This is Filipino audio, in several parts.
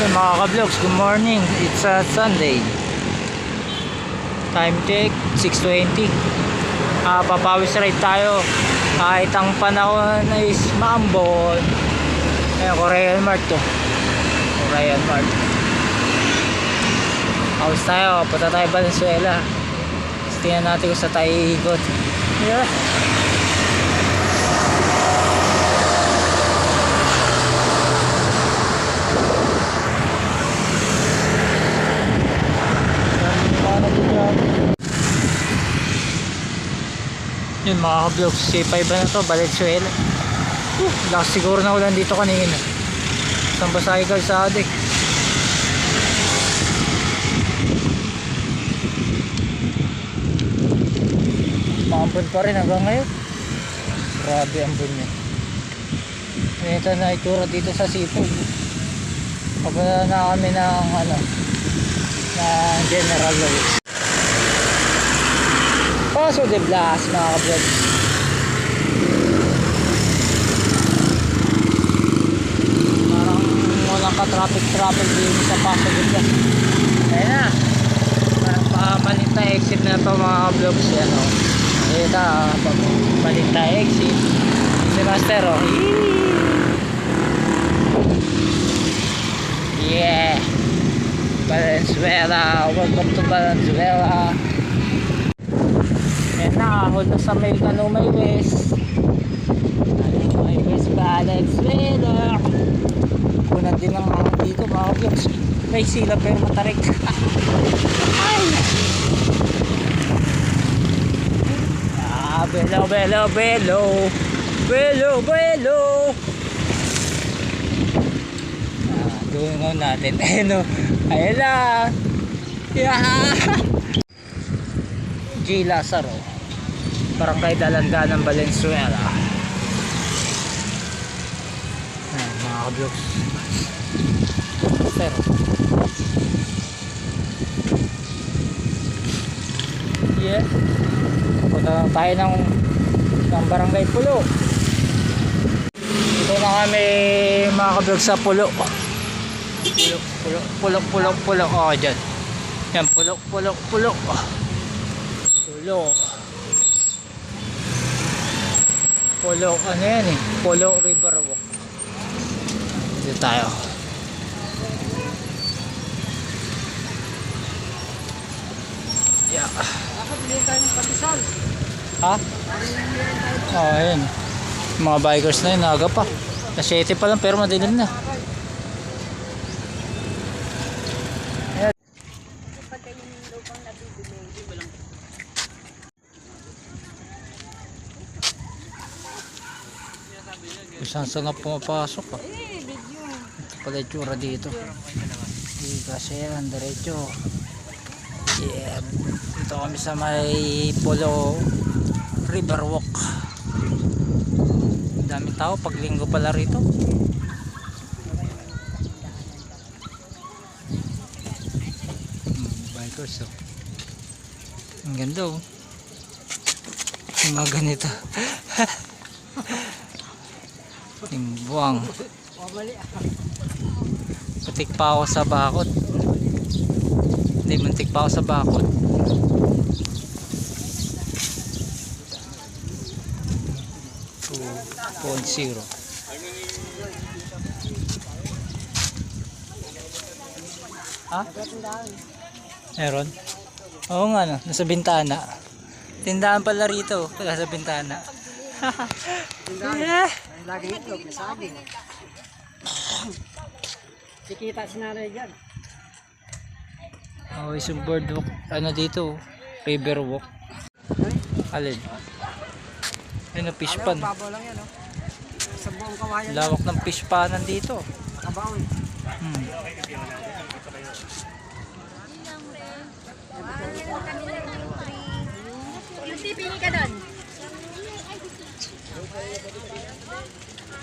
Hey mga ka-vlogs, good morning. It's a Sunday. Time check 6:20. Papawis ride tayo. Kahit ang panahon is maambon. Ayan, Korean Mart to. Korean Mart. Pawis tayo, punta tayo Valenzuela. Tingnan natin kung sa tayo iikot. Yeah. Yun mga ka-vlogs, C5 na to, Valenzuela. Lakas siguro na ulan dito kanina. Saan ba sa kalsada eh. Maambon pa rin hanggang ngayon. Grabe ambon niya. Ito na itura dito sa C5. Papunta na kami ng ng General Lewis. Paso de Blas mga ka-vlogs. Parang walang ka-traffic din sa Paso de Blas. Ayan na. Parang pamalit na exit na ito mga ka-vlogs. Yan o. Ito pamalit na exit. Si Master o. Yeah. Valenzuela. Welcome to Valenzuela. Ayan na, hold na sa may Canumay West. Canumay West, Valenzuela. Kunan din ang mga dito mga vlogs. May sila pero matarik. Ay! Belo, belo, belo. Belo, belo. Doon natin. Ayun o. Ayun na. Yeah. G. Lazaro, Barangay Dalanda ng Valenzuela. Ayan, mga ka-vlogs. Pero yeah, punta lang tayo ng Barangay Pulo. Ito na kami mga ka-vlogs sa Pulo. Pulo. Oh, dyan. Yan, Pulo. Pulo. Ano yan eh? Pulo River Walk. Dito tayo. Yeah. Nakabili tayo ng pandesal. Ha? Oh, ayun. Mga bikers na yun, aga pa. Na 7 pa lang pero madilim na. Saan na pumapasok ah. Ito pala yung tsura dito. Hindi kasi yan, diretso. Yeah. Dito kami sa may Pulo River Walk. Daming tao pag linggo pala rito. Bikers oh. Ang ganda oh. Yung mga ganito. Timbuang. Muntik pa ako sa bakod. Hindi, muntik pa ako sa bakod. 2.0. Ha? Meron? Oo nga no, nasa bintana. Tindahan pala rito, nasa bintana. Yeah. Lagi itlog, may saging. Kikita si nanay dyan. Oh, isang boardwalk. Ano dito? River walk. Alin? Ano, fish pan. Babaw lang yan, no? Sa buong kawayan. Lawak ng fish panan dito. Kabaw eh. Pili ka doon.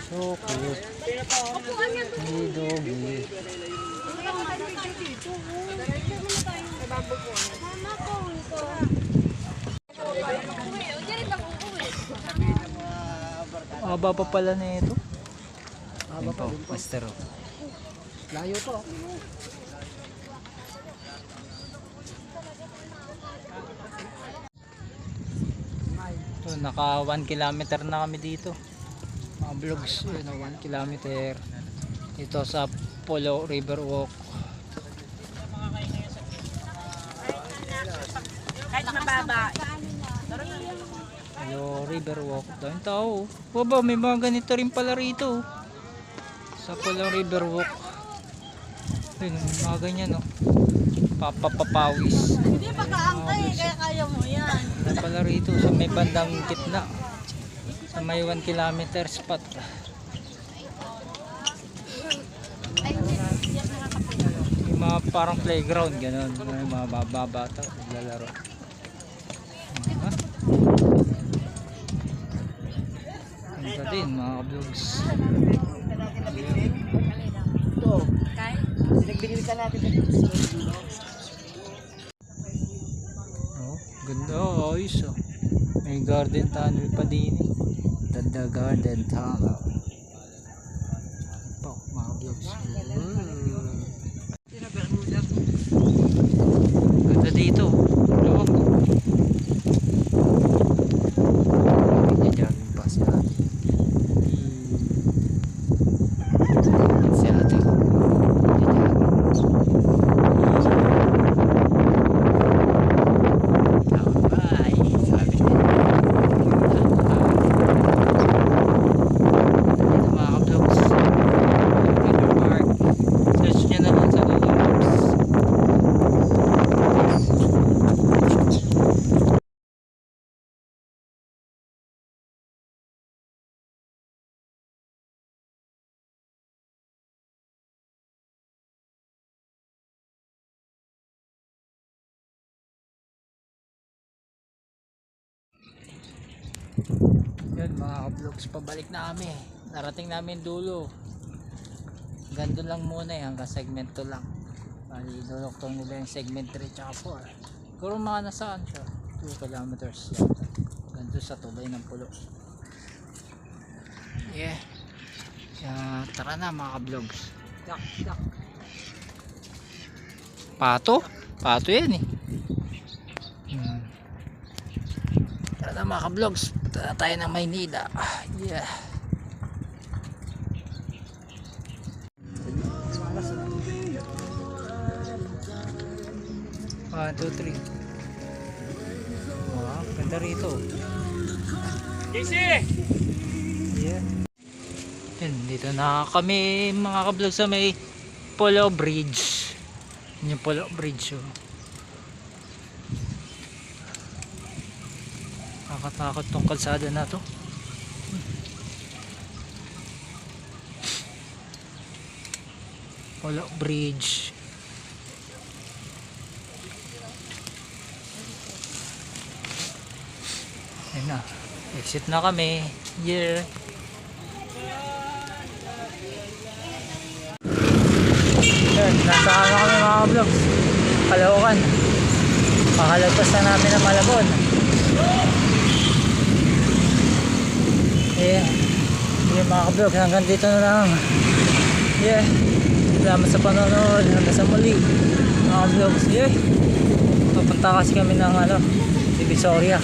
So cute. Hey doggy. Haba pa pala na ito. Haba pa, master. Layo to. So, naka 1 kilometer na kami dito. Mga vlogs, yun, 1 kilometer. Dito sa Polo River Walk. Kahit mababa. Polo River Walk. Dahil tao. Baba, may mga ganito rin pala rito. Sa Polo River Walk. Ayun, mga ganyan, no. Papapawis. Hindi pa kaangkay, kaya kaya mo yan. Wala pala rito sa may bandang gitna. Sa may 1 kilometer spot. Yung mga parang playground, gano'n. Yung mga babata, lalaro. Mga ganda din, mga vlogs. Ito. Kaya? Pinagbinili ka natin. Oh, ganda, ayos oh. May garden tunnel pa din. Ganda garden tunnel. Ito, mga vlogs. Ganda dito. Luwag oh. Nagja-jogging pa si ate. Si ate. Yun mga ka-vlogs, pabalik na kami. Narating namin dulo. Gando lang muna eh, hanggang segment 2 lang. Bali, duluktong nila yung segment 3 tsaka 4. Kung mga nasaan siya, 2 kilometers yata. Gando sa tulay ng pulo. Yeah. Kaya tara na mga ka-vlogs. Pato? Pato yan eh. Tara na mga ka-vlogs. Punta na tayo ng Maynila. Yeah. One, two, three. Wow, ganda rito. JC! Yeah. Yan, dito na kami mga ka-vlog sa may Polo Bridge. Yung Polo Bridge. Oh. Nakakatakot tong kalsada na to. Polo Bridge. Ayun na. Exit na kami. Yeah. Yun, nasa ano kami mga vlogs. Caloocan. Pakalagpas na namin ng Malabon. Yeah. Yeah mga vlog, hanggang dito na lang. Yeah. Salamat sa panonood. Hanggang sa muli. Mga vlogs. Yeah. Papunta kasi kami ng Divisoria.